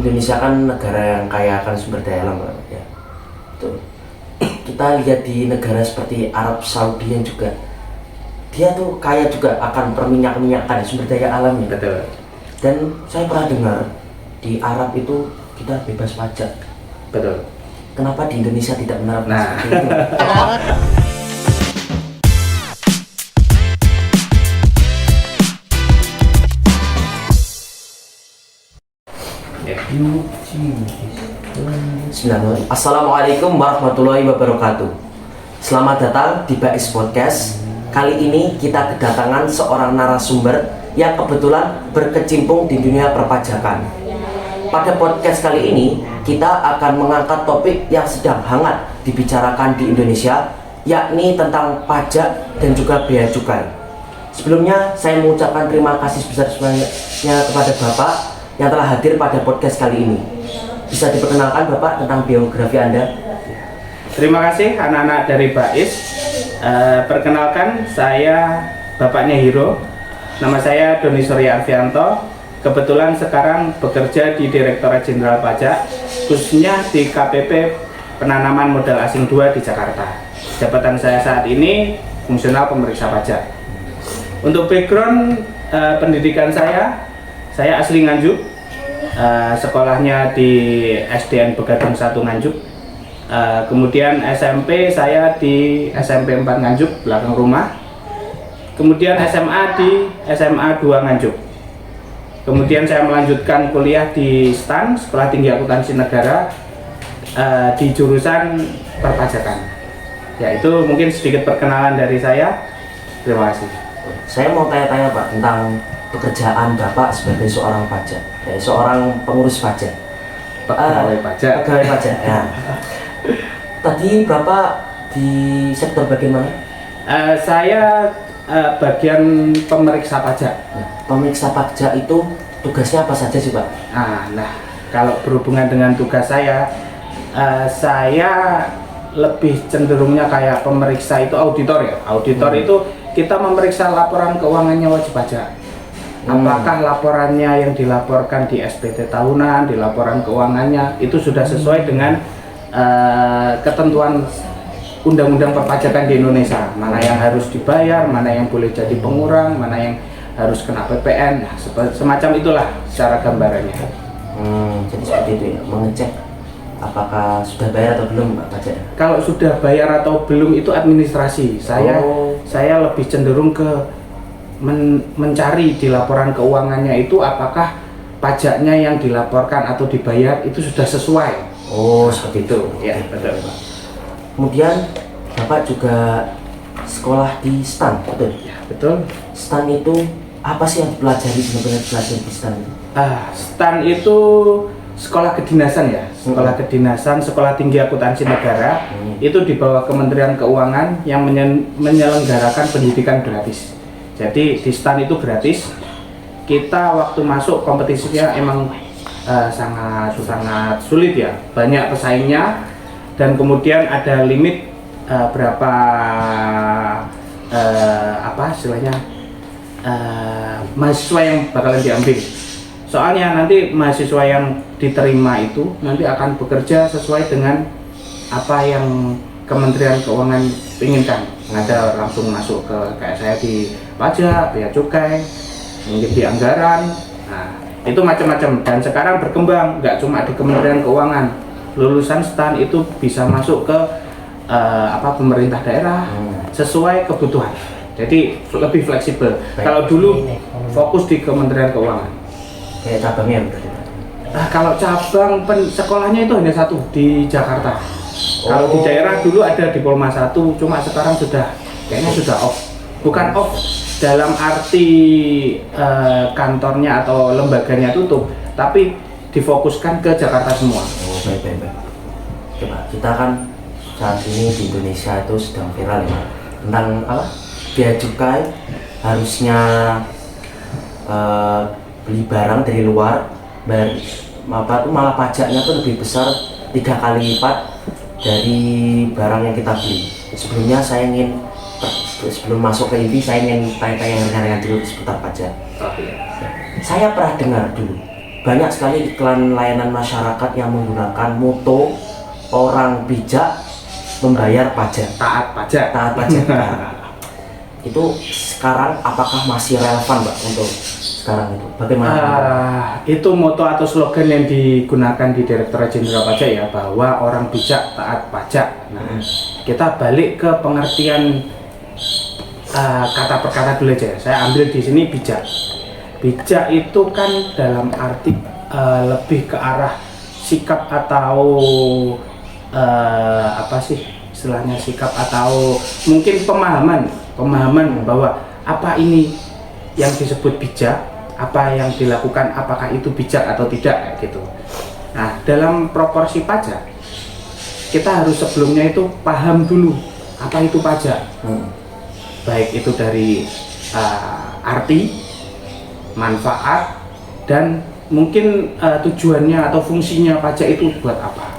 Indonesia kan negara yang kaya akan sumber daya alam, ya. Tuh. Kita lihat di negara seperti Arab Saudi yang juga dia tuh kaya juga akan perminyak-minyakan sumber daya alamnya. Betul. Dan saya pernah dengar di Arab itu kita bebas pajak. Betul. Kenapa di Indonesia tidak menerapkan seperti itu? Assalamualaikum warahmatullahi wabarakatuh. Selamat datang di Bais Podcast. Kali ini kita kedatangan seorang narasumber yang kebetulan berkecimpung di dunia perpajakan. Pada podcast kali ini kita akan mengangkat topik yang sedang hangat dibicarakan di Indonesia, yakni tentang pajak dan juga bea cukai. Sebelumnya saya mengucapkan terima kasih sebesar-besarnya kepada Bapak yang telah hadir pada podcast kali ini. Bisa diperkenalkan Bapak tentang biografi Anda? Terima kasih anak-anak dari Bais. Perkenalkan, saya bapaknya Hiro. Nama saya Doni Surya Arfianto. Kebetulan sekarang bekerja di Direktorat Jenderal Pajak, khususnya di KPP Penanaman Modal Asing 2 di Jakarta. Jabatan saya saat ini fungsional pemeriksa pajak. Untuk background pendidikan saya asli Nganjuk. Sekolahnya di SDN Begadang 1 Nganjuk. Kemudian SMP saya di SMP 4 Nganjuk, belakang rumah. Kemudian SMA di SMA 2 Nganjuk. Kemudian saya melanjutkan kuliah di STAN, Sekolah Tinggi Akuntansi Negara, di jurusan perpajakan. Ya, itu mungkin sedikit perkenalan dari saya. Terima kasih. Saya mau tanya-tanya Pak tentang pekerjaan Bapak sebagai seorang pajak, seorang pengurus pajak. Pegawai pajak. Pegawai pajak. Ya. Tadi Bapak di sektor bagian mana? Saya bagian pemeriksa pajak. Nah, pemeriksa pajak itu tugasnya apa saja sih Pak? Nah, kalau berhubungan dengan tugas saya lebih cenderungnya kayak pemeriksa itu auditor ya. Auditor itu kita memeriksa laporan keuangannya wajib pajak. Apakah laporannya yang dilaporkan di SPT tahunan, di laporan keuangannya itu sudah sesuai dengan ketentuan undang-undang perpajakan di Indonesia, mana yang harus dibayar, mana yang boleh jadi pengurang, mana yang harus kena PPN, nah, semacam itulah secara gambarannya. Jadi seperti itu ya, mengecek apakah sudah bayar atau belum Pak pajak? Kalau sudah bayar atau belum itu administrasi. Saya lebih cenderung ke mencari di laporan keuangannya itu apakah pajaknya yang dilaporkan atau dibayar itu sudah sesuai. Seperti itu. Ya, betul. Kemudian Bapak juga sekolah di STAN, betul? Ya, betul. STAN itu apa sih yang dipelajari, benar-benar belajar di STAN itu? STAN itu sekolah kedinasan ya, sekolah kedinasan, Sekolah Tinggi Akuntansi Negara. Itu di bawah Kementerian Keuangan yang menyelenggarakan pendidikan gratis. Jadi di STAN itu gratis. Kita waktu masuk kompetisinya emang sangat sulit ya, banyak pesaingnya, dan kemudian ada limit berapa mahasiswa yang bakalan diambil. Soalnya nanti mahasiswa yang diterima itu nanti akan bekerja sesuai dengan apa yang Kementerian Keuangan inginkan. Ada langsung masuk ke kayak saya di pajak, bea cukai, mungkin di anggaran. Nah, itu macam-macam, dan sekarang berkembang, nggak cuma di Kementerian Keuangan. Lulusan STAN itu bisa masuk ke pemerintah daerah sesuai kebutuhan. Jadi lebih fleksibel. Kalau dulu fokus di Kementerian Keuangan. Kayak cabangnya berarti? Kalau cabang sekolahnya itu hanya satu di Jakarta. Kalau di daerah dulu ada Diploma 1, cuma sekarang kayaknya sudah off. Bukan off dalam arti kantornya atau lembaganya tutup, tapi difokuskan ke Jakarta semua. Baik. Coba kita kan saat ini di Indonesia itu sedang viral ya tentang bea cukai, harusnya beli barang dari luar malah pajaknya tuh lebih besar 3 kali lipat dari barang yang kita beli. Sebelum masuk ke inti, saya ingin tanya-tanya dulu seputar pajak. Saya pernah dengar dulu banyak sekali iklan layanan masyarakat yang menggunakan moto orang bijak membayar pajak, Taat pajak. taat pajak. Itu sekarang apakah masih relevan Pak untuk sekarang itu? Bagaimana? Itu moto atau slogan yang digunakan di Direktorat Jenderal Pajak ya, bahwa orang bijak taat pajak. Nah, kita balik ke pengertian kata per kata dulu aja. Saya ambil di sini bijak. Bijak itu kan dalam arti lebih ke arah sikap atau apa sih istilahnya, sikap atau mungkin pemahaman bahwa apa ini yang disebut bijak, apa yang dilakukan, apakah itu bijak atau tidak gitu. Nah, dalam proporsi pajak kita harus sebelumnya itu paham dulu apa itu pajak, baik itu dari arti, manfaat, dan mungkin tujuannya atau fungsinya pajak itu buat apa.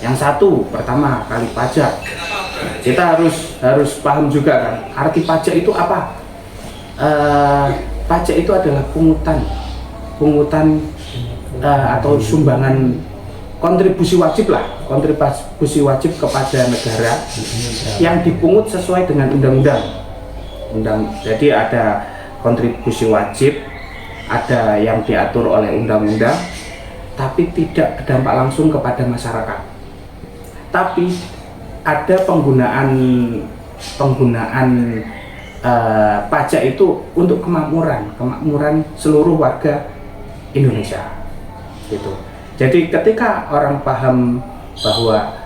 Yang satu, pertama kali pajak, kita harus paham juga kan arti pajak itu apa. Pajak itu adalah pungutan atau sumbangan, kontribusi wajib kepada negara yang dipungut sesuai dengan undang-undang. Jadi ada kontribusi wajib, ada yang diatur oleh undang-undang, tapi tidak berdampak langsung kepada masyarakat. Tapi ada penggunaan pajak itu untuk kemakmuran seluruh warga Indonesia gitu. Jadi ketika orang paham bahwa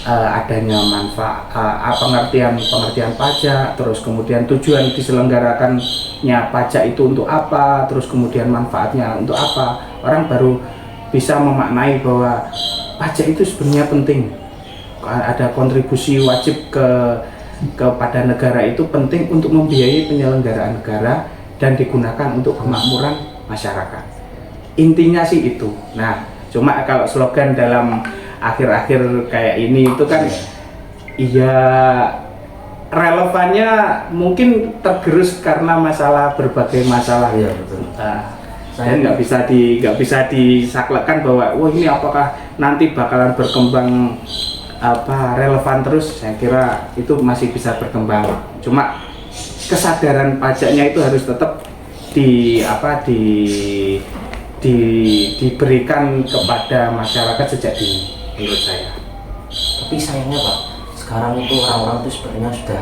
adanya manfaat, pengertian pajak, terus kemudian tujuan diselenggarakannya pajak itu untuk apa, terus kemudian manfaatnya untuk apa, orang baru bisa memaknai bahwa pajak itu sebenarnya penting. Ada kontribusi wajib kepada negara itu penting untuk membiayai penyelenggaraan negara dan digunakan untuk kemakmuran masyarakat. Intinya sih itu. Nah, cuma kalau slogan dalam akhir-akhir kayak ini itu kan iya relevannya mungkin tergerus karena berbagai masalah. Iya, betul. Dan nggak bisa disaklekkan bahwa wah ini apakah nanti bakalan berkembang relevan terus. Saya kira itu masih bisa berkembang, cuma kesadaran pajaknya itu harus tetap diberikan kepada masyarakat sejak dini menurut saya. Tapi sayangnya Pak, sekarang itu orang-orang itu sebenarnya sudah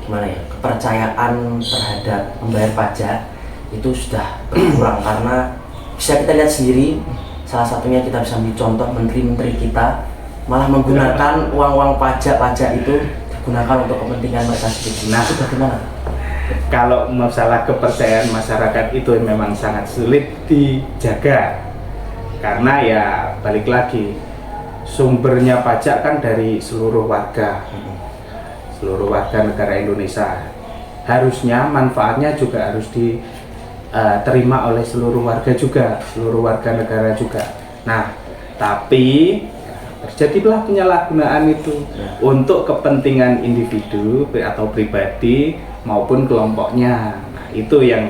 gimana ya, kepercayaan terhadap membayar pajak itu sudah berkurang karena bisa kita lihat sendiri, salah satunya kita bisa ambil contoh menteri-menteri kita malah menggunakan uang-uang pajak itu digunakan untuk kepentingan mereka sendiri. Nah, itu bagaimana? Kalau masalah kepercayaan masyarakat itu memang sangat sulit dijaga karena ya balik lagi, sumbernya pajak kan dari seluruh warga negara Indonesia. Harusnya manfaatnya juga harus diterima oleh seluruh warga negara juga. Nah, tapi terjadilah penyalahgunaan itu untuk kepentingan individu atau pribadi maupun kelompoknya. Nah, itu yang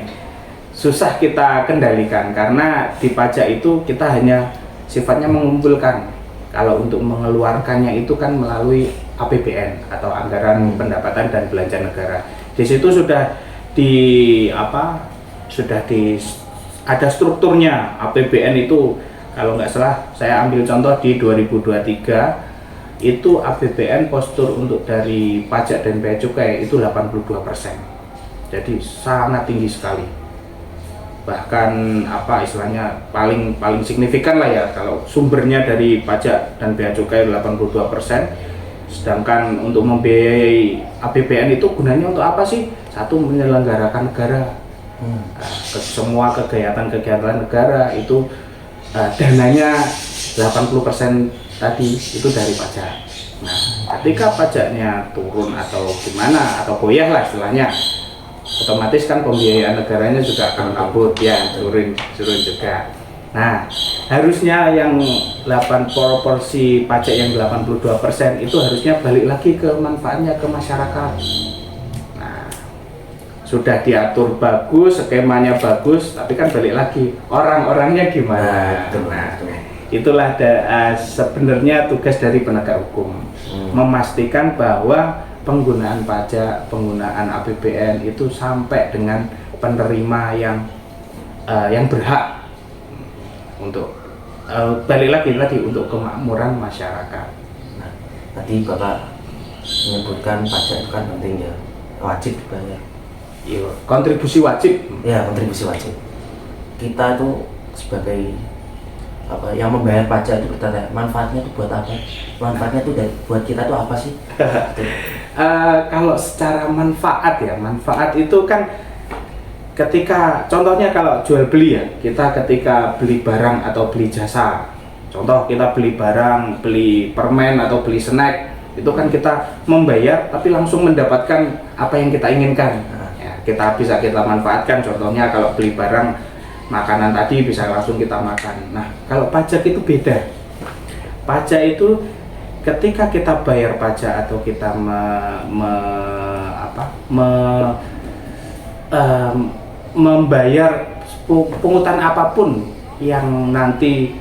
susah kita kendalikan karena di pajak itu kita hanya sifatnya mengumpulkan. Kalau untuk mengeluarkannya itu kan melalui APBN atau anggaran pendapatan dan belanja negara. Di situ sudah ada strukturnya. APBN itu kalau nggak salah saya ambil contoh di 2023 itu APBN postur untuk dari pajak dan bea cukai itu 82%. Jadi sangat tinggi sekali. Bahkan istilahnya paling signifikan lah ya kalau sumbernya dari pajak dan bea cukai 82%. Sedangkan untuk membiayai APBN itu gunanya untuk apa sih? Satu, menyelenggarakan negara. Semua kegiatan negara itu dananya 80% tadi itu dari pajak. Nah, ketika pajaknya turun atau gimana atau goyah lah istilahnya, otomatis kan pembiayaan negaranya juga akan kabut ya, turun juga. Nah, harusnya yang proporsi pajak yang 82% itu harusnya balik lagi ke manfaatnya ke masyarakat. Nah, sudah diatur bagus, skemanya bagus, tapi kan balik lagi orang-orangnya gimana. Itulah sebenarnya tugas dari penegak hukum, memastikan bahwa penggunaan pajak, penggunaan APBN itu sampai dengan penerima yang berhak untuk balik lagi untuk kemakmuran masyarakat. Nah, tadi Bapak menyebutkan pajak itu kan penting ya, wajib dibayar. Iya, kontribusi wajib. Ya, kontribusi wajib. Kita tuh sebagai yang membayar pajak itu bertanya manfaatnya itu buat apa? Manfaatnya itu buat kita tuh apa sih? Kalau secara manfaat itu kan ketika contohnya kalau jual beli ya, kita ketika beli barang atau beli jasa, contoh kita beli barang, beli permen atau beli snack, itu kan kita membayar tapi langsung mendapatkan apa yang kita inginkan. Ya, kita bisa kita manfaatkan, contohnya kalau beli barang makanan tadi bisa langsung kita makan. Nah, kalau pajak itu beda. Pajak itu ketika kita bayar pajak atau kita membayar pungutan apapun yang nanti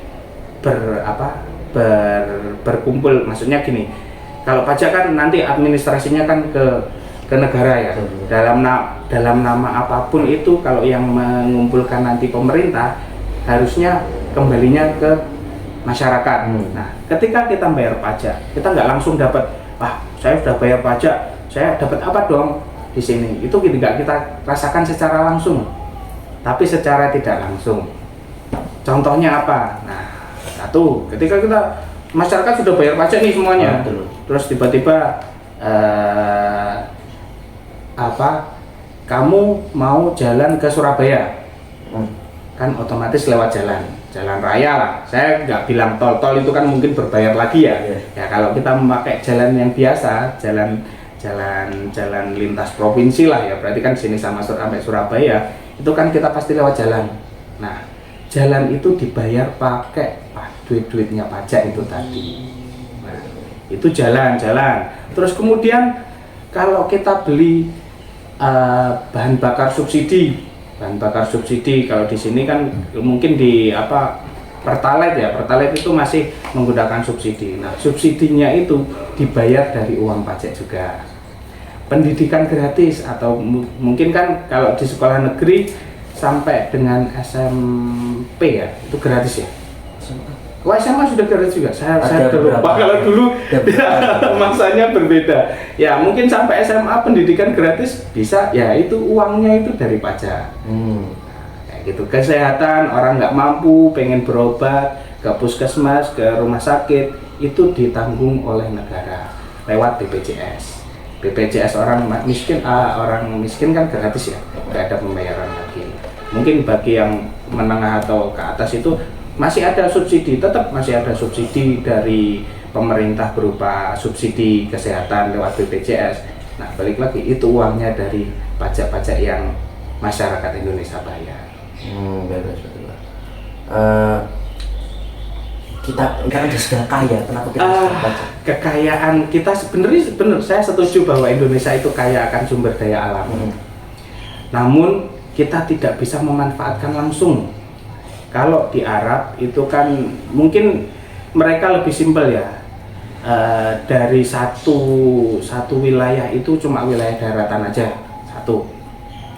berkumpul, maksudnya gini. Kalau pajak kan nanti administrasinya kan ke negara ya. Dalam nama apapun itu, kalau yang mengumpulkan nanti pemerintah harusnya kembalinya ke masyarakat. Nah, ketika kita bayar pajak, kita nggak langsung dapat, saya sudah bayar pajak, saya dapat apa dong di sini? Itu nggak kita rasakan secara langsung, tapi secara tidak langsung. Contohnya apa? Nah, satu, ketika masyarakat sudah bayar pajak nih semuanya, terus tiba-tiba kamu mau jalan ke Surabaya, kan otomatis lewat jalan raya lah. Saya nggak bilang tol itu kan mungkin berbayar lagi ya. Ya kalau kita memakai jalan yang biasa, jalan lintas provinsi lah ya, berarti kan sini sampai Surabaya itu kan kita pasti lewat jalan. Nah, jalan itu dibayar pakai duitnya pajak itu tadi. Nah, itu jalan. Terus kemudian kalau kita beli bahan bakar subsidi kalau di sini kan mungkin di Pertalite itu masih menggunakan subsidi. Nah, subsidinya itu dibayar dari uang pajak juga. Pendidikan gratis atau mungkin kan kalau di sekolah negeri sampai dengan SMP ya itu gratis ya. SMA sudah gratis juga. Saya lupa kalau dulu masanya berbeda. Ya mungkin sampai SMA pendidikan gratis bisa. Ya itu uangnya itu dari pajak. Kayak gitu. Kesehatan orang nggak mampu pengen berobat ke puskesmas, ke rumah sakit itu ditanggung oleh negara lewat BPJS. BPJS orang miskin kan gratis ya, nggak ada pembayaran lagi. Mungkin bagi yang menengah atau ke atas itu masih ada subsidi, tetap masih ada subsidi dari pemerintah berupa subsidi kesehatan lewat BPJS. Nah, balik lagi itu uangnya dari pajak-pajak yang masyarakat Indonesia bayar. Betul. Kita kan sudah kaya, kenapa kita harus pajak? Kekayaan kita sebenarnya saya setuju bahwa Indonesia itu kaya akan sumber daya alam. Namun kita tidak bisa memanfaatkan langsung. Kalau di Arab itu kan mungkin mereka lebih simpel ya, dari satu wilayah itu cuma wilayah daratan aja satu.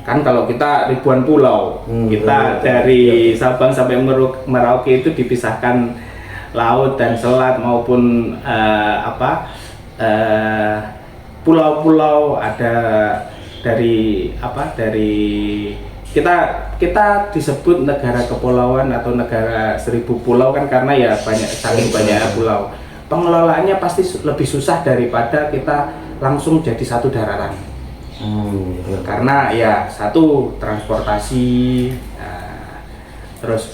Kan kalau kita ribuan pulau, kita dari Sabang sampai Merauke itu dipisahkan laut dan selat maupun pulau-pulau ada dari kita disebut negara kepulauan atau negara 1000 pulau kan karena ya saking banyak pulau. Pengelolaannya pasti lebih susah daripada kita langsung jadi satu daratan. Karena ya satu transportasi, terus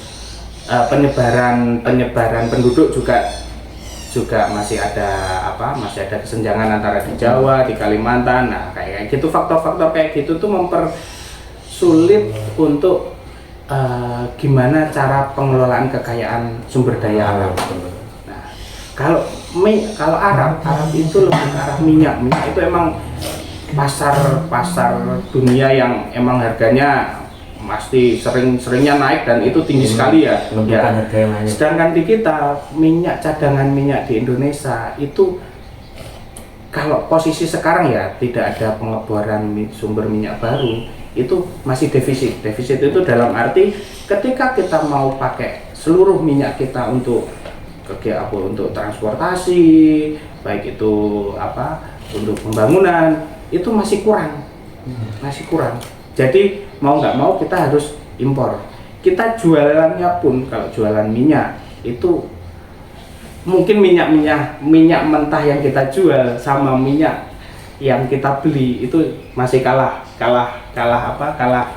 penyebaran penduduk juga masih ada kesenjangan antara di Jawa, di Kalimantan. Nah kayak gitu, faktor-faktor kayak gitu tuh mempersulit untuk gimana cara pengelolaan kekayaan sumber daya alam. Nah, kalau Arab itu lebih ke arah minyak itu emang pasar dunia yang emang harganya pasti seringnya naik dan itu tinggi sekali ya. Menentukan harga yang lainnya. Sedangkan di kita cadangan minyak di Indonesia itu kalau posisi sekarang ya tidak ada pengeboran sumber minyak baru, itu masih defisit. Defisit itu dalam arti ketika kita mau pakai seluruh minyak kita untuk untuk transportasi, baik itu untuk pembangunan, itu masih kurang. Jadi mau nggak mau kita harus impor. Kita jualannya pun kalau jualan minyak itu mungkin minyak mentah yang kita jual sama minyak yang kita beli itu masih kalah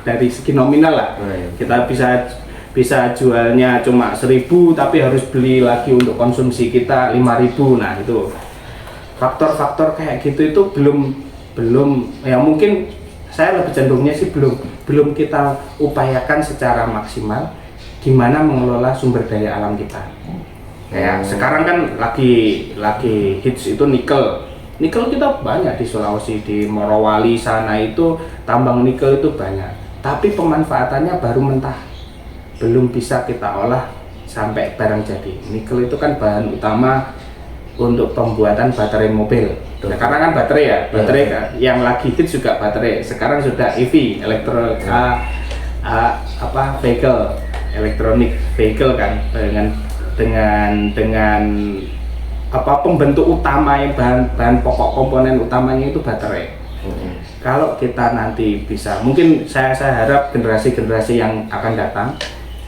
dari segi nominal lah. Kita bisa jualnya cuma 1.000 tapi harus beli lagi untuk konsumsi kita 5.000. Nah, itu faktor-faktor kayak gitu itu belum ya, mungkin saya lebih cenderungnya sih belum kita upayakan secara maksimal gimana mengelola sumber daya alam kita. Kayak sekarang kan lagi hits itu nikel kita banyak di Sulawesi, di Morowali sana itu tambang nikel itu banyak, tapi pemanfaatannya baru mentah, belum bisa kita olah sampai barang jadi. Nikel itu kan bahan utama untuk pembuatan baterai mobil. Nah, karena kan baterai yang lagi hits juga baterai. Sekarang sudah EV, electronic vehicle kan, dengan pembentuk utama yang bahan pokok komponen utamanya itu baterai. Kalau kita nanti bisa, mungkin saya harap generasi yang akan datang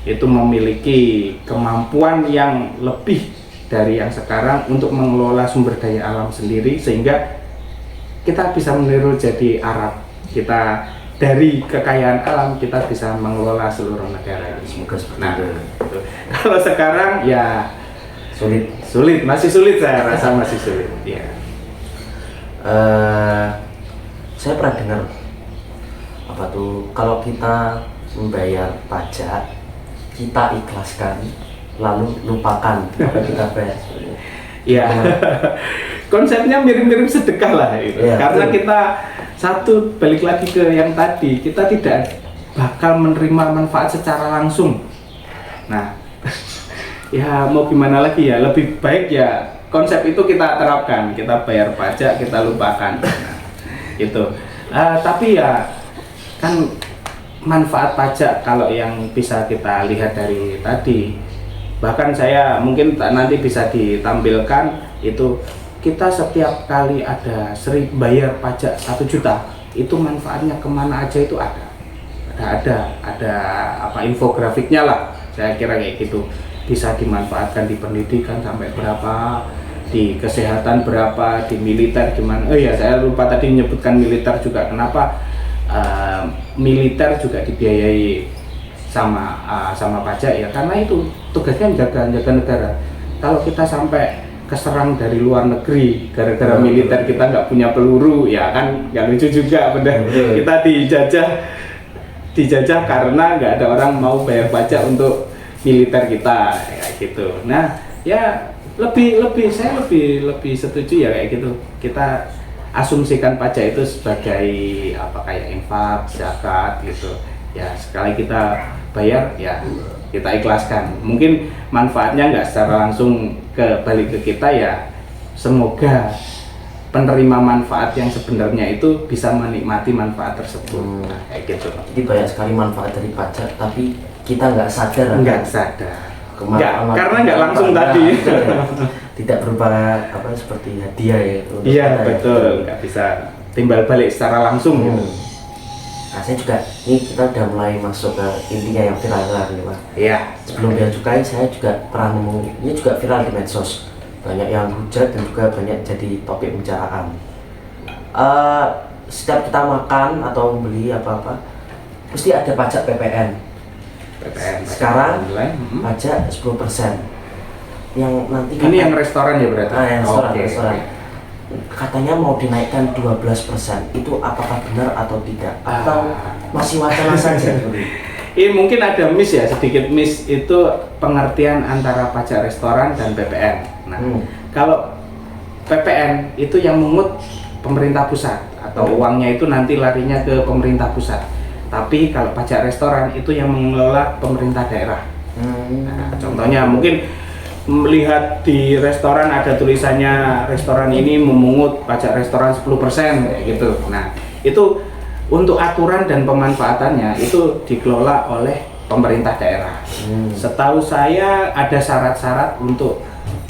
itu memiliki kemampuan yang lebih dari yang sekarang untuk mengelola sumber daya alam sendiri, sehingga kita bisa meniru jadi Arab. Kita dari kekayaan alam kita bisa mengelola seluruh negara ini. Semoga seperti itu. Kalau sekarang ya sulit, masih sulit, saya rasa masih sulit. Ya. Saya pernah dengar kalau kita membayar pajak, kita ikhlaskan lalu lupakan apa kita bayar. Ya. Konsepnya mirip-mirip sedekah lah itu. Ya, karena kita balik lagi ke yang tadi, kita tidak bakal menerima manfaat secara langsung. Nah, ya mau gimana lagi ya, lebih baik ya konsep itu kita terapkan, kita bayar pajak, kita lupakan. Nah, gitu. Tapi ya kan manfaat pajak kalau yang bisa kita lihat dari tadi, bahkan saya mungkin nanti bisa ditampilkan itu. Kita setiap kali bayar pajak 1 juta, itu manfaatnya kemana aja itu ada infografiknya lah, saya kira kayak gitu. Bisa dimanfaatkan di pendidikan sampai berapa, di kesehatan berapa, di militer gimana. Oh ya, saya lupa tadi menyebutkan militer juga. Kenapa militer juga dibiayai sama pajak ya? Karena itu tugasnya jaga negara. Kalau kita sampai keserang dari luar negeri gara-gara militer kita nggak punya peluru, ya kan nggak lucu juga, bener. Kita dijajah karena nggak ada orang mau bayar pajak untuk militer kita, kayak gitu. Nah, ya saya lebih setuju ya kayak gitu. Kita asumsikan pajak itu sebagai kayak infak, zakat gitu. Ya sekali kita bayar ya kita ikhlaskan. Mungkin manfaatnya nggak secara langsung balik ke kita ya. Semoga penerima manfaat yang sebenarnya itu bisa menikmati manfaat tersebut. Nah, kayak gitu. Jadi banyak sekali manfaat dari pajak, tapi kita nggak sadar. Karena nggak langsung tadi. Tidak berupa seperti hadiah ya. Iya betul, nggak bisa timbal balik secara langsung. Nah, saya juga, ini kita udah mulai masuk ke intinya yang viral nih Pak. Iya. Sebelum Bea Cukai, saya juga pernah nemu, ini juga viral di medsos. Banyak yang hujat dan juga banyak jadi topik pembicaraan. Setiap kita makan atau beli apa-apa, mesti ada pajak PPN. Sekarang pajak 10%. Yang nanti ini yang restoran ya berarti? Yang restoran. Katanya mau dinaikkan 12%. Itu apakah benar atau tidak? Atau masih wacana saja? Ini mungkin ada sedikit miss itu pengertian antara pajak restoran dan PPN. Nah, kalau PPN itu yang mungut pemerintah pusat atau uangnya itu nanti larinya ke pemerintah pusat. Tapi kalau pajak restoran itu yang mengelola pemerintah daerah. Nah, contohnya mungkin melihat di restoran ada tulisannya restoran ini memungut pajak restoran 10% kayak gitu. Nah, itu untuk aturan dan pemanfaatannya itu dikelola oleh pemerintah daerah. Setahu saya ada syarat-syarat untuk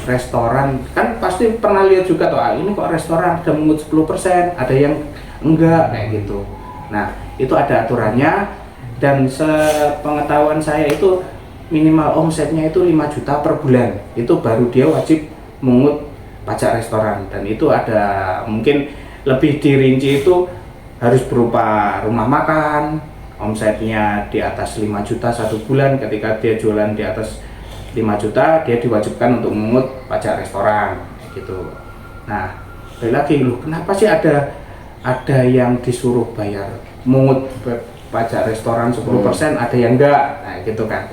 restoran, kan pasti pernah lihat juga tuh, ini kok restoran ada mengut 10%, ada yang enggak kayak gitu. Nah, itu ada aturannya, dan sepengetahuan saya itu minimal omsetnya itu 5 juta per bulan. Itu baru dia wajib mengut pajak restoran, dan itu ada mungkin lebih dirinci itu harus berupa rumah makan, omsetnya di atas 5 juta satu bulan. Ketika dia jualan di atas 5 juta, dia diwajibkan untuk mengut pajak restoran gitu. Nah, balik lagi loh, kenapa sih ada yang disuruh bayar mengut pajak restoran 10%, ada yang enggak? Nah, gitu kan.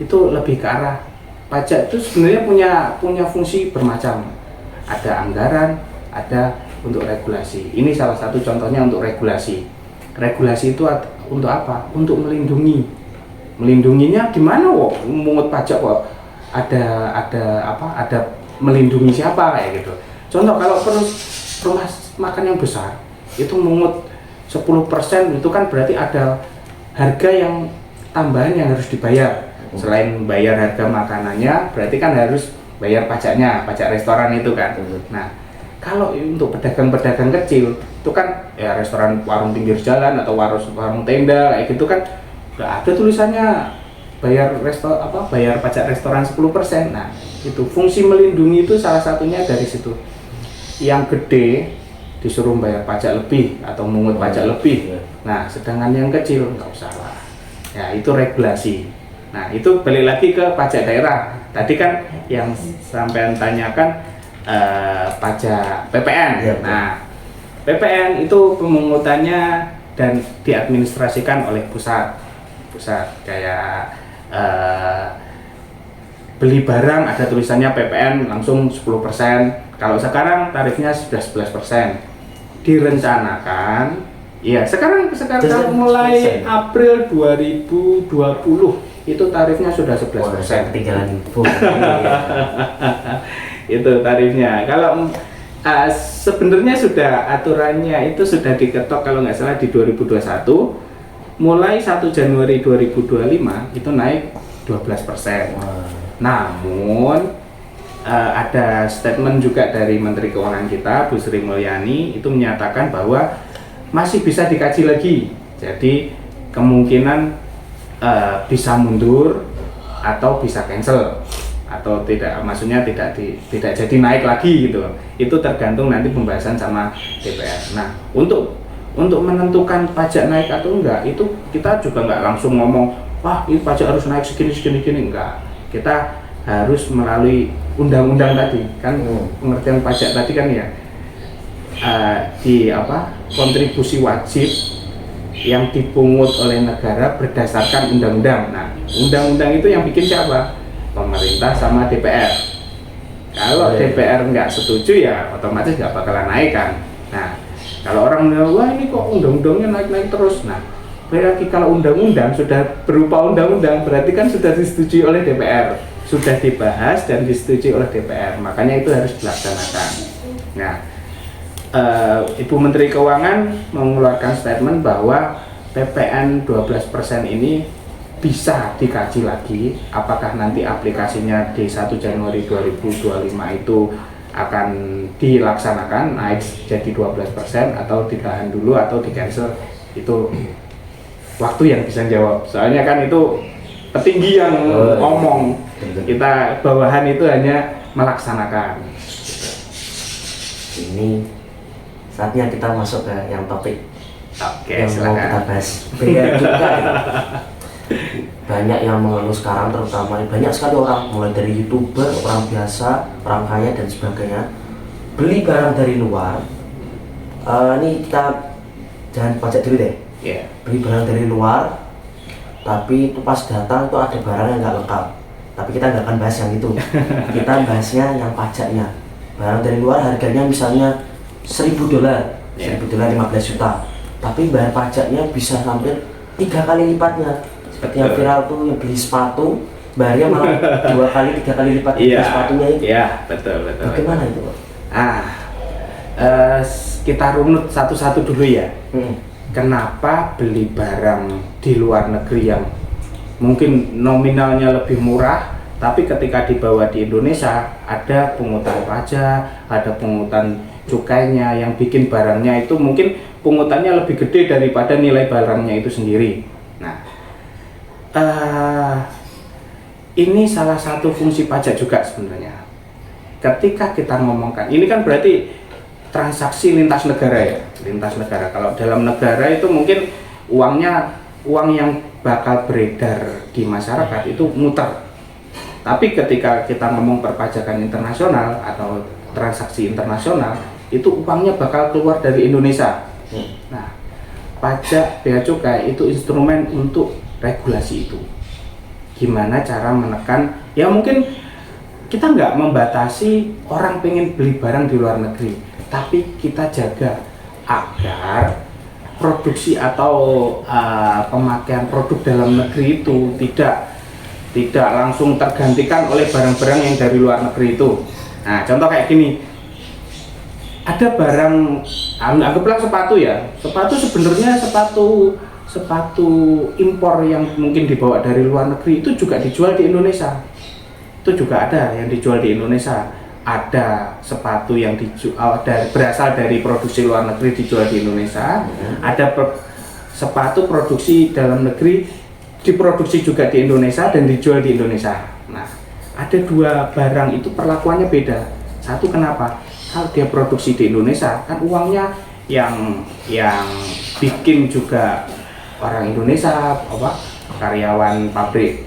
Itu lebih ke arah pajak itu sebenarnya punya fungsi bermacam. Ada anggaran, ada untuk regulasi. Ini salah satu contohnya untuk regulasi. Regulasi itu untuk apa? Untuk melindungi. Melindunginya gimana kok? Mengut pajak kok ada melindungi siapa kayak gitu. Contoh kalau rumah makan yang besar itu mengut 10%, itu kan berarti ada harga yang tambahan yang harus dibayar. Selain bayar harga makanannya, berarti kan harus bayar pajaknya, pajak restoran itu kan. Nah, kalau untuk pedagang-pedagang kecil itu kan ya restoran warung pinggir jalan atau warung tenda kayak gitu kan nggak ada tulisannya bayar pajak restoran 10%. Nah, itu fungsi melindungi itu salah satunya dari situ. Yang gede disuruh bayar pajak lebih atau mengut pajak lebih. Nah, sedangkan yang kecil nggak usah lah. Ya, itu regulasi. Nah, itu balik lagi ke pajak daerah. Tadi kan yang sampean tanyakan pajak PPN. Nah, PPN itu pemungutannya dan diadministrasikan oleh pusat kayak beli barang ada tulisannya PPN langsung 10%. Kalau sekarang tarifnya sudah 11%. Direncanakan ya sekarang mulai April 2020 itu tarifnya sudah 11%. Ketinggalan info. Itu tarifnya. Kalau sebenarnya sudah aturannya itu sudah diketok kalau nggak salah di 2021, mulai 1 Januari 2025 itu naik 12%. Namun ada statement juga dari Menteri Keuangan kita, Bu Sri Mulyani, itu menyatakan bahwa masih bisa dikaji lagi. Jadi kemungkinan bisa mundur atau bisa cancel atau tidak, maksudnya tidak jadi naik lagi gitu. Itu tergantung nanti pembahasan sama DPR. Nah, untuk menentukan pajak naik atau enggak itu kita juga nggak langsung ngomong wah ini pajak harus naik segini enggak. Kita harus melalui undang-undang tadi kan, pengertian pajak tadi kan ya kontribusi wajib yang dipungut oleh negara berdasarkan undang-undang. Nah, undang-undang itu yang bikin siapa? Pemerintah sama DPR. Kalau DPR nggak setuju ya otomatis nggak bakalan naik kan. Nah, kalau orang bilang wah ini kok undang-undangnya naik terus. Nah, berarti kalau undang-undang sudah berupa undang-undang berarti kan sudah disetujui oleh DPR, sudah dibahas dan disetujui oleh DPR. Makanya itu harus dilaksanakan. Nah, Ibu Menteri Keuangan mengeluarkan statement bahwa PPN 12% ini bisa dikaji lagi apakah nanti aplikasinya di 1 Januari 2025 itu akan dilaksanakan naik jadi 12% atau ditahan dulu atau di cancel. Itu waktu yang bisa jawab, soalnya kan itu petinggi yang ngomong, kita bawahan itu hanya melaksanakan. Ini saatnya kita masuk ke yang topik yang Silakan. mau kita bahas. Beda juga gitu. Banyak yang mengeluh sekarang, terutama banyak sekali orang, mulai dari YouTuber, orang biasa, orang kaya dan sebagainya, beli barang dari luar. Ini kita jangan pajak dulu deh. Beli barang dari luar, tapi itu pas datang tuh ada barang yang nggak lengkap. Tapi kita nggak akan bahas yang itu. Kita bahasnya yang pajaknya. Barang dari luar harganya misalnya $1.000, Yeah. 1.000 dolar 15 juta, tapi bayar pajaknya bisa hampir 3 kali lipatnya. Seperti yang viral tuh, yang beli sepatu bayarnya malah 2 kali 3 kali lipat Iya, sepatunya itu. iya, betul. Bagaimana itu, Pak? Kita runut satu-satu dulu ya. Hmm. Kenapa beli barang di luar negeri yang mungkin nominalnya lebih murah, tapi ketika dibawa di Indonesia ada pungutan pajak, ada pungutan cukainya yang bikin barangnya itu mungkin pungutannya lebih gede daripada nilai barangnya itu sendiri. Nah, ini salah satu fungsi pajak juga sebenarnya. Ketika kita ngomongkan, ini kan berarti transaksi lintas negara ya, lintas negara. Kalau dalam negara itu mungkin uang yang bakal beredar di masyarakat itu muter. Tapi ketika kita ngomong perpajakan internasional atau transaksi internasional, itu uangnya bakal keluar dari Indonesia. Nah, pajak bea cukai itu instrumen untuk regulasi itu. Gimana cara menekan? Ya mungkin kita nggak membatasi orang pengen beli barang di luar negeri, tapi kita jaga agar produksi atau pemakaian produk dalam negeri itu tidak langsung tergantikan oleh barang-barang yang dari luar negeri itu. Nah, contoh kayak gini, ada barang, anggaplah sepatu ya, sepatu sebenarnya sepatu impor yang mungkin dibawa dari luar negeri itu juga dijual di Indonesia. Itu juga ada yang dijual di Indonesia. Ada sepatu yang berasal dari produksi luar negeri dijual di Indonesia. Ada sepatu produksi dalam negeri diproduksi juga di Indonesia dan dijual di Indonesia. Nah, ada dua barang itu perlakuannya beda. Satu kenapa? Kalau dia produksi di Indonesia kan uangnya yang bikin juga orang Indonesia, karyawan pabrik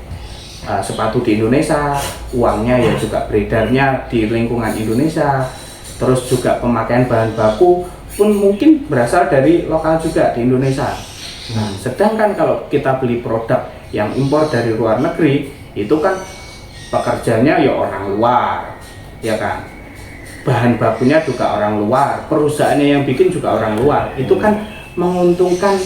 sepatu di Indonesia, uangnya ya juga beredarnya di lingkungan Indonesia. Terus juga pemakaian bahan baku pun mungkin berasal dari lokal juga di Indonesia. Nah, sedangkan kalau kita beli produk yang impor dari luar negeri, itu kan pekerjanya ya orang luar, ya kan? Bahan bakunya juga orang luar, perusahaannya yang bikin juga orang luar. Itu kan menguntungkan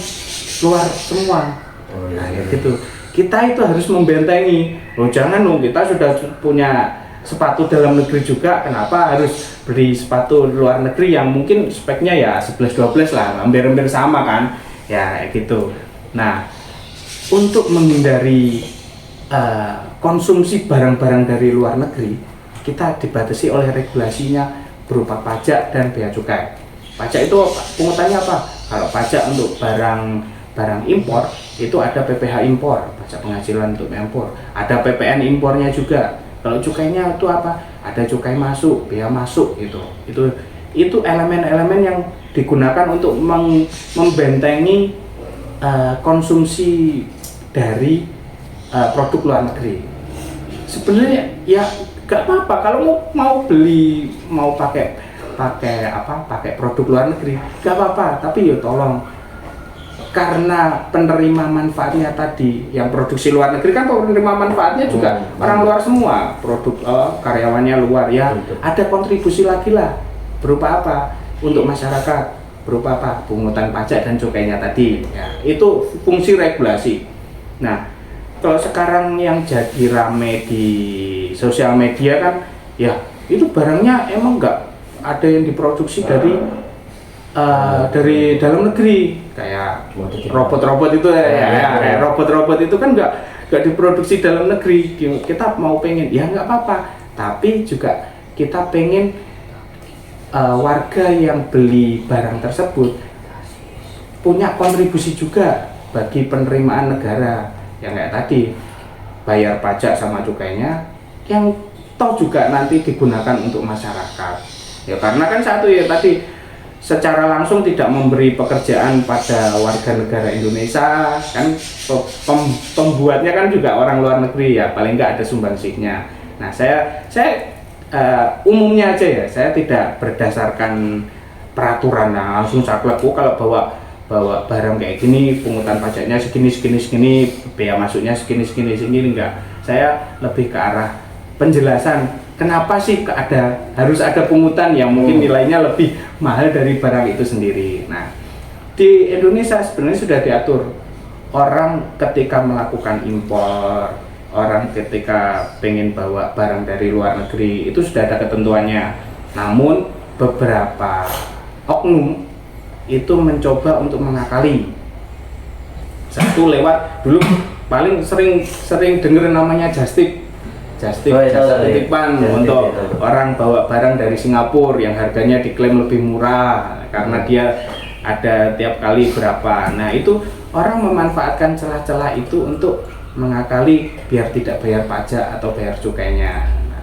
luar semua. Nah, gitu. Kita itu harus membentengi. Jangan kita sudah punya sepatu dalam negeri juga, kenapa harus beli sepatu luar negeri yang mungkin speknya ya 11-12 lah, hampir-hampir sama kan? Ya gitu. Nah, untuk menghindari konsumsi barang-barang dari luar negeri, kita dibatasi oleh regulasinya berupa pajak dan bea cukai. Pajak itu pungutannya apa? Kalau pajak untuk barang impor itu ada PPh impor, pajak penghasilan untuk impor. Ada PPN impornya juga. Kalau cukainya itu apa? Ada cukai masuk, bea masuk gitu. Itu elemen-elemen yang digunakan untuk membentengi konsumsi dari produk luar negeri. Sebenarnya ya nggak apa-apa kalau mau pakai produk luar negeri, nggak apa-apa. Tapi ya tolong, karena penerima manfaatnya tadi yang produksi luar negeri kan penerima manfaatnya juga orang luar semua, produk karyawannya luar ya. Ada kontribusi lagi lah, berupa apa untuk masyarakat, berupa apa pungutan pajak dan cukainya tadi ya, itu fungsi regulasi. Nah, kalau sekarang yang jadi rame di sosial media kan ya itu barangnya emang nggak ada yang diproduksi dari dalam negeri, kayak robot-robot itu robot-robot itu kan nggak diproduksi dalam negeri. Kita mau pengen ya nggak apa-apa, tapi juga kita pengen warga yang beli barang tersebut punya kontribusi juga bagi penerimaan negara, yang kayak tadi bayar pajak sama cukainya yang toh juga nanti digunakan untuk masyarakat ya, karena kan satu ya tadi secara langsung tidak memberi pekerjaan pada warga negara Indonesia kan, pembuatnya kan juga orang luar negeri ya, paling nggak ada sumbangsihnya. Nah, saya umumnya aja ya, saya tidak berdasarkan peraturan langsung saklek kalau bawa barang kayak gini pungutan pajaknya segini, bea masuknya segini enggak. Saya lebih ke arah penjelasan kenapa sih harus ada pungutan yang mungkin nilainya lebih mahal dari barang itu sendiri. Nah, di Indonesia sebenarnya sudah diatur, orang ketika melakukan impor, orang ketika pengen bawa barang dari luar negeri itu sudah ada ketentuannya. Namun beberapa oknum itu mencoba untuk mengakali. Satu lewat dulu paling sering dengar namanya jasa titipan untuk orang bawa barang dari Singapura yang harganya diklaim lebih murah karena dia ada tiap kali berapa. Nah, itu orang memanfaatkan celah-celah itu untuk mengakali biar tidak bayar pajak atau bayar cukainya. Nah,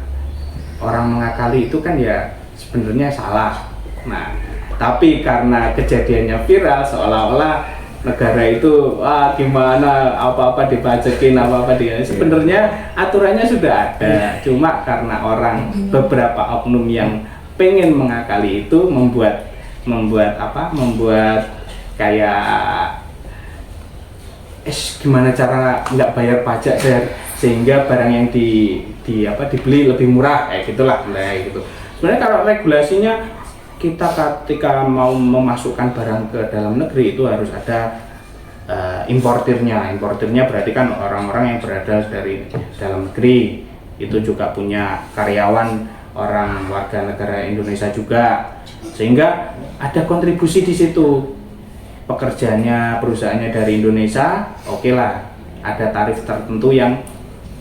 orang mengakali itu kan ya sebenarnya salah. Nah, tapi karena kejadiannya viral seolah-olah negara itu gimana apa-apa dipajakin sebenarnya aturannya sudah ada, cuma karena orang beberapa oknum yang pengen mengakali itu membuat kayak gimana cara nggak bayar pajak sehingga barang yang dibeli lebih murah kayak gitulah gitu. Sebenarnya kalau regulasinya kita ketika mau memasukkan barang ke dalam negeri itu harus ada importirnya berarti kan orang-orang yang berada dari dalam negeri, itu juga punya karyawan orang warga negara Indonesia juga, sehingga ada kontribusi di situ. Pekerjaannya, perusahaannya dari Indonesia, oke lah, ada tarif tertentu yang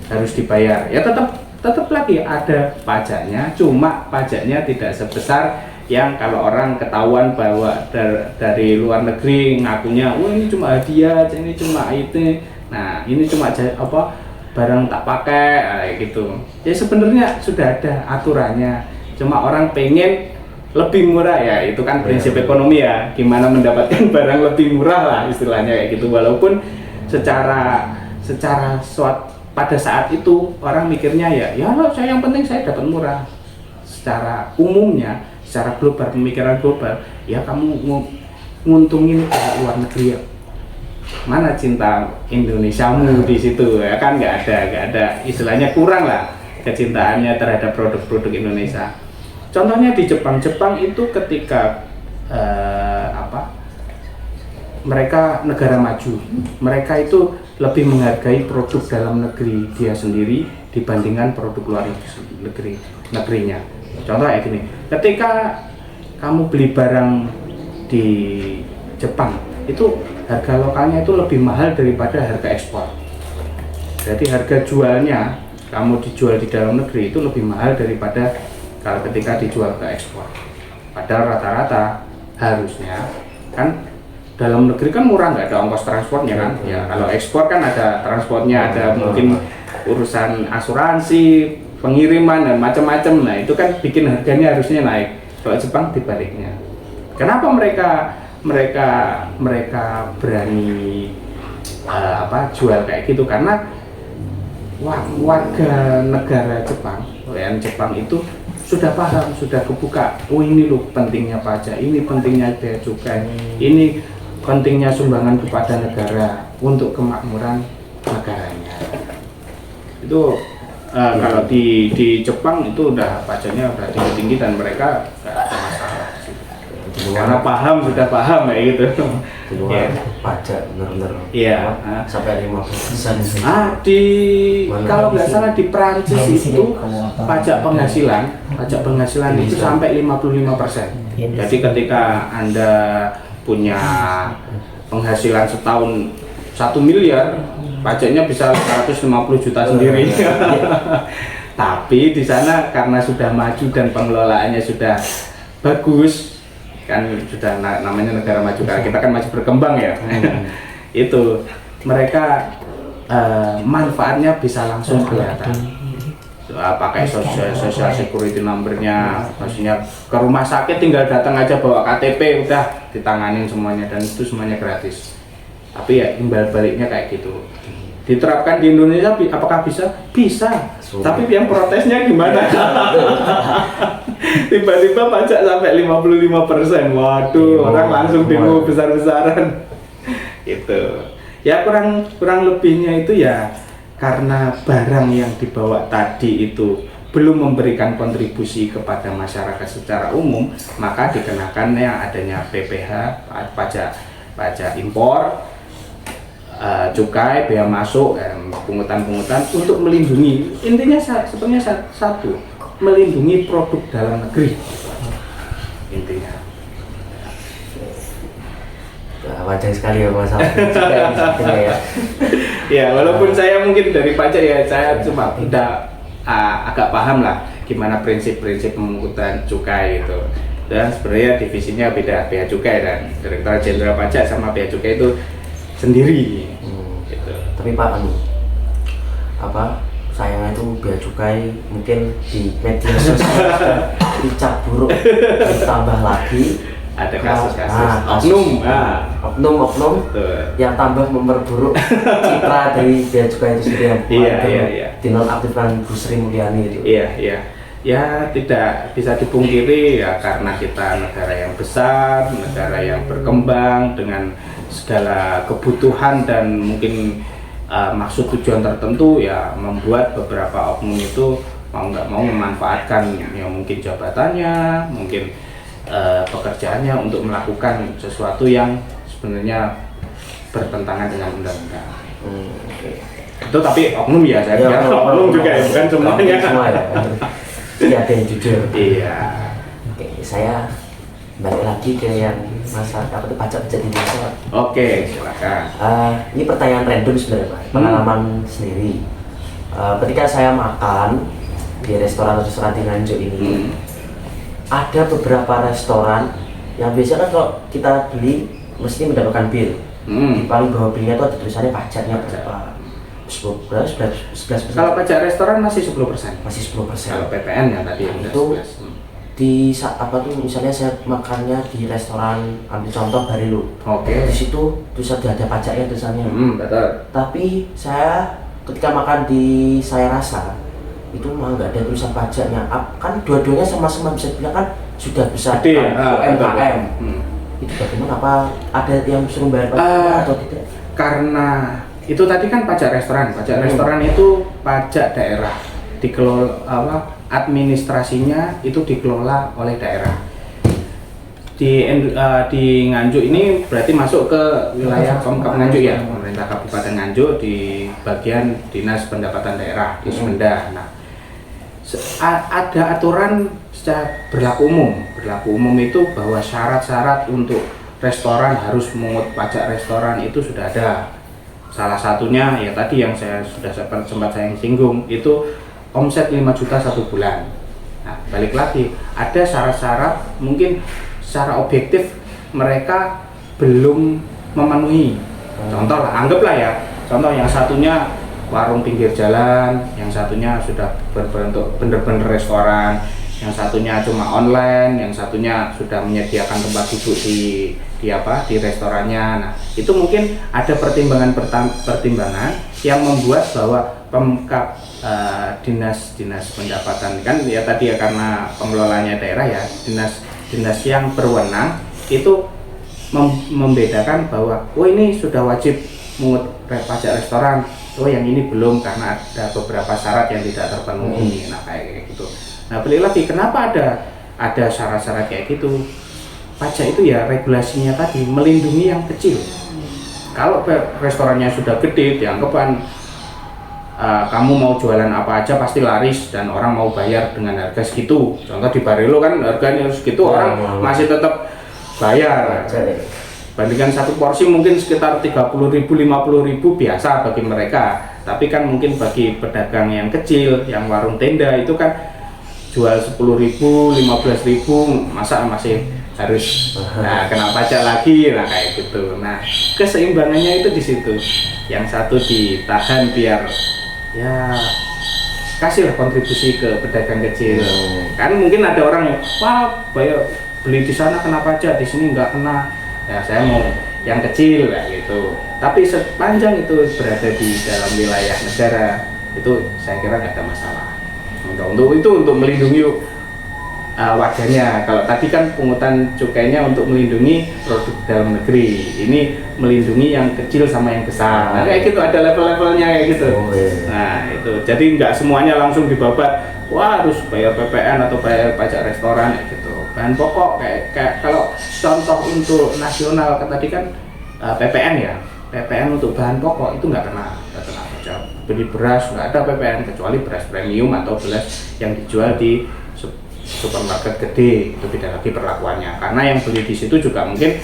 harus dibayar. Ya tetap lagi ada pajaknya, cuma pajaknya tidak sebesar yang kalau orang ketahuan bahwa dari luar negeri ngakunya, ini cuma hadiah, ini cuma itu, nah ini cuma barang tak pakai, gitu. Ya sebenarnya sudah ada aturannya, cuma orang pengen lebih murah ya, itu kan prinsip ekonomi ya, gimana mendapatkan barang lebih murah lah istilahnya kayak gitu. Walaupun secara pada saat itu orang mikirnya ya saya yang penting saya dapat murah. Secara umumnya, secara global, pemikiran global, ya kamu nguntungin ke luar negeri ya. Mana cinta Indonesiamu di situ ya kan, nggak ada istilahnya, kurang lah kecintaannya terhadap produk-produk Indonesia. Contohnya di Jepang itu ketika mereka negara maju, mereka itu lebih menghargai produk dalam negeri dia sendiri dibandingkan produk luar negerinya. Contoh kayak gini, ketika kamu beli barang di Jepang itu harga lokalnya itu lebih mahal daripada harga ekspor. Jadi harga jualnya kamu dijual di dalam negeri itu lebih mahal daripada kalau ketika dijual ke ekspor. Padahal rata-rata harusnya kan dalam negeri kan murah, nggak ada ongkos transportnya kan. Ya kalau ekspor kan ada transportnya, ada mungkin urusan asuransi, pengiriman dan macam-macam. Nah itu kan bikin harganya harusnya naik. Kalau Jepang dibaliknya. Kenapa mereka berani jual kayak gitu? Karena warga negara Jepang itu sudah paham, sudah kebuka. Oh ini loh pentingnya pajak, ini pentingnya bea cukai, ini pentingnya sumbangan kepada negara untuk kemakmuran negaranya. Itu kalau di Jepang itu udah pajaknya udah tinggi dan mereka nggak ada masalah. Karena sudah paham kayak gitu. Di luar pajak bener-bener. Iya. Sampai 50%. Kalau nggak salah di Prancis itu pajak penghasilan itu sampai 55%. Jadi ketika Anda punya penghasilan setahun 1 miliar, pajaknya bisa 150 juta sendiri. Tapi di sana karena sudah maju dan pengelolaannya sudah bagus, kan sudah namanya negara maju, karena kita kan masih berkembang ya. Itu mereka manfaatnya bisa langsung kelihatan. Pakai social security numbernya, maksudnya ke rumah sakit tinggal datang aja bawa KTP udah ditanganin semuanya, dan itu semuanya gratis. Tapi ya imbal baliknya kayak gitu. Diterapkan di Indonesia apakah bisa? Bisa. Tapi yang protesnya gimana? Tiba-tiba pajak sampai 55%. Waduh, orang langsung demo besar-besaran. Gitu. Ya kurang lebihnya itu ya karena barang yang dibawa tadi itu belum memberikan kontribusi kepada masyarakat secara umum, maka dikenakannya adanya PPh, pajak impor, cukai, bea masuk, pungutan-pungutan untuk melindungi. Intinya sebenarnya satu, melindungi produk dalam negeri. Intinya. Wajar sekali ya masalah cukai ini sepertinya ya. Ya, walaupun saya mungkin dari pajak ya, saya cuma udah agak paham lah gimana prinsip-prinsip pemungutan cukai itu. Dan sebenarnya divisinya beda, bea cukai dan Direktorat Jenderal Pajak sama bea cukai itu sendiri. Gitu. Tapi Pak, sayangnya itu bea cukai mungkin di media sosial dicap buruk, ditambah lagi Ada kasus-kasus oknum yang tambah memperburuk citra dari bea cukai itu sendiri yang dinonaktifkan Bu Sri Mulyani itu. Ya tidak bisa dipungkiri ya, karena kita negara yang besar, negara yang berkembang dengan segala kebutuhan dan mungkin maksud tujuan tertentu, ya membuat beberapa oknum itu mau nggak mau memanfaatkan ya mungkin jabatannya, mungkin pekerjaannya untuk melakukan sesuatu yang sebenarnya bertentangan dengan undang-undang. Itu tapi oknum ya, saya kira oknum juga ya, bukan semuanya. Semua ya. Ada yang jujur. Iya. Oke, saya balik lagi ke yang masalah pajak di Indonesia. Oke, silakan. Ini pertanyaan random sebenarnya Pak, pengalaman sendiri. Ketika saya makan di restoran di Nganjuk ini, ada beberapa restoran yang biasanya kan kalau kita beli mesti mendapatkan bill. Di paling bawah billnya itu ada tulisannya pajaknya berapa. 11%. Kalau pajak restoran masih 10%. Masih 10%. Kalau PPN yang tadi yang itu 11. di misalnya saya makannya di restoran, ambil contoh Barilo. Oke. Di situ terus ada pajaknya tulisannya. Betul. Tapi saya ketika makan di Saya Rasa itu malah nggak ada tulisan pajaknya. Kan dua-duanya sama-sama bisa dibilang kan sudah bisa UMKM. Itu bagaimana? Apa ada yang suruh bayar pajak atau tidak? Karena itu tadi kan pajak restoran. Pajak restoran itu pajak daerah, dikelola administrasinya itu dikelola oleh daerah. Di Nganjuk ini berarti masuk ke wilayah Pemkab Nganjuk ya, pemerintah Kabupaten Nganjuk di bagian Dinas Pendapatan Daerah di Sumedang. Nah, ada aturan secara berlaku umum. Berlaku umum itu bahwa syarat-syarat untuk restoran harus memungut pajak restoran itu sudah ada. Salah satunya ya tadi yang saya sudah sempat saya singgung, itu omset 5 juta 1 bulan. Nah, balik lagi, ada syarat-syarat mungkin secara objektif mereka belum memenuhi. Contoh lah, anggaplah ya, contoh yang satunya warung pinggir jalan, yang satunya sudah berbentuk bener-bener restoran, yang satunya cuma online, yang satunya sudah menyediakan tempat duduk di restorannya. Nah, itu mungkin ada pertimbangan yang membuat bahwa Pemkab dinas pendapatan kan ya tadi ya, karena pengelolanya daerah ya, dinas yang berwenang itu membedakan bahwa oh ini sudah wajib mengut pajak restoran, oh yang ini belum karena ada beberapa syarat yang tidak terpenuhi. Nah kayak gitu. Nah balik lagi, kenapa ada syarat-syarat kayak gitu? Pajak itu ya regulasinya tadi melindungi yang kecil. Kalau restorannya sudah gede, dianggapkan kamu mau jualan apa aja pasti laris dan orang mau bayar dengan harga segitu. Contoh di Barilo kan harganya segitu, orang masih tetap bayar. Bandingkan satu porsi mungkin sekitar 30.000, 50.000 biasa bagi mereka. Tapi kan mungkin bagi pedagang yang kecil, yang warung tenda itu kan jual 10.000, 15.000, masa masih harus kena pajak lagi, nah kayak gitu. Nah keseimbangannya itu di situ. Yang satu ditahan biar ya kasihlah kontribusi ke pedagang kecil. Kan mungkin ada orang yang wah bayar beli di sana kena pajak, di sini nggak kena. Ya saya mau yang kecil lah gitu. Tapi sepanjang itu berada di dalam wilayah negara itu saya kira nggak ada masalah. Untuk melindungi warganya. Kalau tadi kan pungutan cukainya untuk melindungi produk dalam negeri, ini melindungi yang kecil sama yang besar. Nah kayak gitu, ada level-levelnya kayak gitu. Nah itu jadi nggak semuanya langsung dibabat wah harus bayar PPN atau bayar pajak restoran gitu. Bahan pokok kayak kalau contoh untuk nasional tadi kan PPN ya. PPN untuk bahan pokok itu nggak kena pajak. Beli beras nggak ada PPN kecuali beras premium atau beras yang dijual di supermarket gede, itu beda lagi perlakuannya. Karena yang beli di situ juga mungkin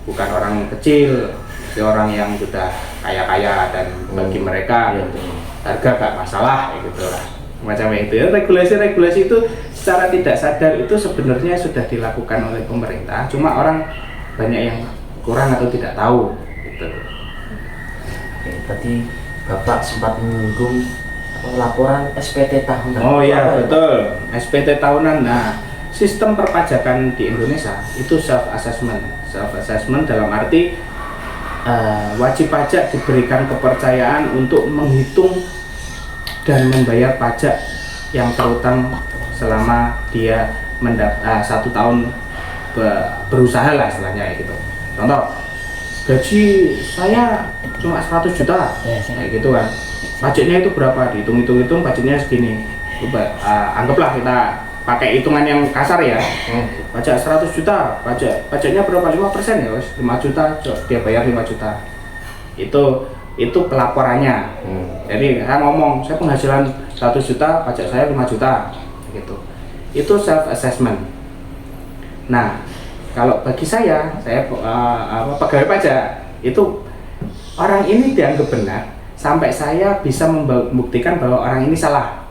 bukan orang kecil, tapi orang yang sudah kaya-kaya, dan bagi mereka harga gak masalah gitu lah, macam itu ya. Regulasi itu secara tidak sadar itu sebenarnya sudah dilakukan oleh pemerintah, cuma orang banyak yang kurang atau tidak tahu gitu. Oke, tadi Bapak sempat menyinggung laporan SPT tahunan. Oh iya betul, SPT tahunan. Nah, sistem perpajakan di Indonesia itu self assessment dalam arti wajib pajak diberikan kepercayaan untuk menghitung dan membayar pajak yang terutang selama dia 1 tahun berusaha lah istilahnya gitu. Contoh, gaji saya cuma 100 juta kayak gitu kan, pajaknya itu berapa, dihitung pajaknya segini. Anggaplah kita pakai hitungan yang kasar ya, pajak 100 juta, pajaknya berapa, 5% ya, 5 juta, dia bayar 5 juta. Itu pelaporannya. Jadi saya ngomong, saya penghasilan 100 juta, pajak saya 5 juta gitu. Itu self assessment. Nah, kalau bagi saya pegawai pajak, itu orang ini dianggap benar sampai saya bisa membuktikan bahwa orang ini salah.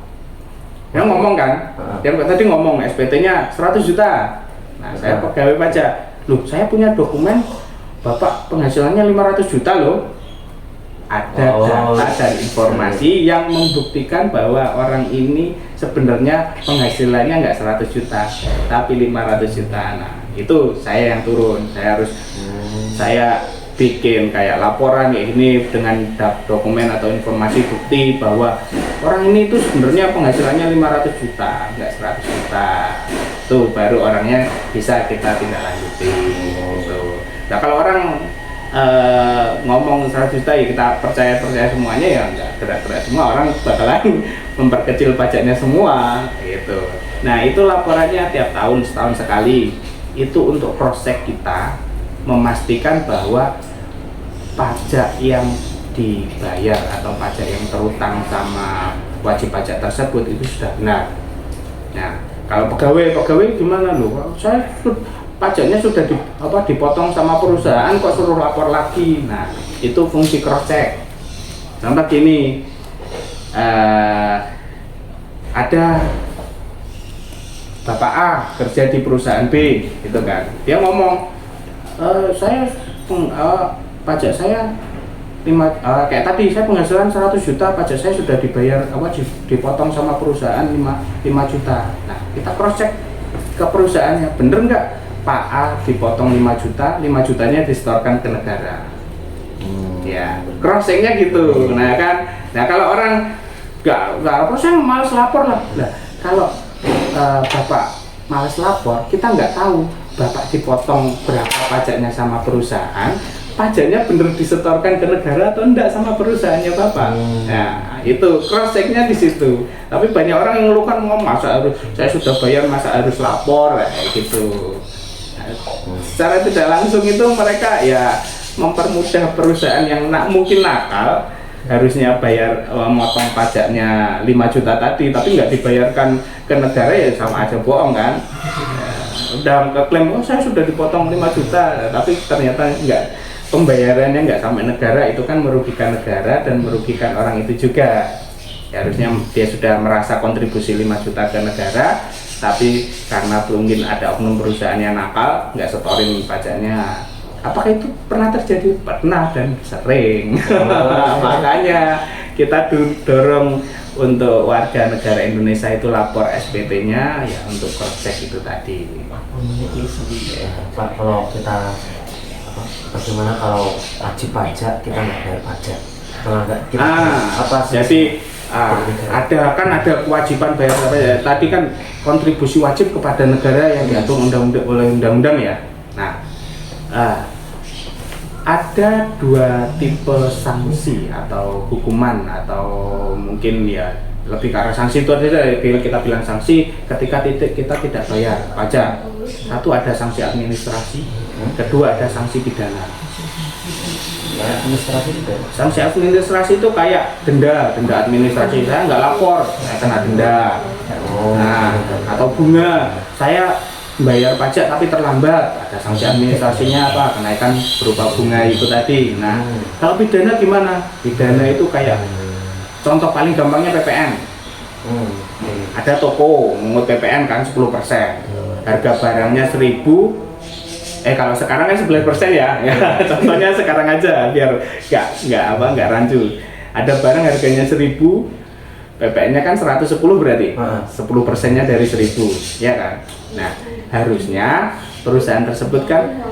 Dia ngomong kan, dia tadi ngomong SPT-nya 100 juta. Nah, saya pegawai pajak, loh saya punya dokumen Bapak penghasilannya 500 juta loh. Ada data dan informasi yang membuktikan bahwa orang ini sebenarnya penghasilannya nggak 100 juta, tapi 500 juta. Nah, itu saya yang turun, saya bikin kayak laporan kayak ini dengan dokumen atau informasi bukti bahwa orang ini tuh sebenarnya penghasilannya 500 juta, nggak 100 juta. Tuh baru orangnya bisa kita tindak lanjuti gitu. Nah, kalau orang ngomong 100 juta ya kita percaya semuanya, ya nggak gerak-gerak semua, orang bakalan memperkecil pajaknya semua gitu. Nah, itu laporannya tiap tahun, setahun sekali. Itu untuk cross check kita, memastikan bahwa pajak yang dibayar atau pajak yang terutang sama wajib pajak tersebut itu sudah benar. Nah, kalau pegawai gimana loh? Saya pajaknya sudah dipotong sama perusahaan kok suruh lapor lagi. Nah, itu fungsi cross check. Contoh gini, ada Bapak A kerja di perusahaan B, gitu kan? Dia ngomong, pajak saya kayak tadi, saya penghasilan 100 juta, pajak saya sudah dibayar dipotong sama perusahaan 5 juta. Nah, kita cross check ke perusahaannya, bener nggak Pak A dipotong 5 juta, 5 jutanya disetorkan ke negara. Ya, cross checknya gitu. Nah kan, kalau orang nggak lapor, saya malas lapor lah. Nah, kalau Bapak malas lapor, kita nggak tahu Bapak dipotong berapa pajaknya sama perusahaan, pajaknya bener disetorkan ke negara atau enggak sama perusahaannya Bapak. Nah, itu cross checknya di situ. Tapi banyak orang yang ngeluhkan, masa harus saya sudah bayar, masa harus lapor kayak gitu. Nah, secara tidak langsung itu mereka ya mempermudah perusahaan yang mungkin nakal, harusnya bayar motong pajaknya 5 juta tadi, tapi nggak dibayarkan ke negara, ya sama aja bohong kan. Udah ngeklaim, saya sudah dipotong 5 juta, tapi ternyata enggak, pembayarannya nggak sampai negara, itu kan merugikan negara dan merugikan orang itu juga. Ya, harusnya dia sudah merasa kontribusi 5 juta ke negara, tapi karena mungkin ada oknum perusahaan yang nakal, nggak setorin pajaknya. Apakah itu pernah terjadi? Pernah dan sering. Makanya kita dorong untuk warga negara Indonesia itu lapor SPT-nya ya untuk cross check itu tadi. Pak, kalau kita bagaimana kalau wajib pajak kita nggak bayar pajak? Jadi ada kewajiban bayar pajak. Tadi kan kontribusi wajib kepada negara yang diatur oleh undang-undang ya. Nah, ada 2 tipe sanksi atau hukuman, atau mungkin ya lebih ke arah sanksi itu aja. Kita bilang sanksi ketika kita tidak bayar pajak. Satu, ada sanksi administrasi, kedua ada sanksi pidana. Administrasi juga. Sanksi administrasi itu kayak denda administrasi. Saya nggak lapor, saya kena denda. Nah, atau bunga, saya bayar pajak tapi terlambat, ada sanksi administrasinya apa? Kenaikan berupa bunga itu tadi. Nah, kalau pidana gimana? Pidana itu kayak contoh paling gampangnya PPN. Ada toko mengut PPN kan 10%. Harga barangnya 1.000. Kalau sekarang kan 11% ya. Contohnya sekarang aja biar nggak rancu. Ada barang harganya 1.000, PPN-nya kan 110 berarti. 10%-nya dari 1.000, ya kan? Nah, harusnya perusahaan tersebut kan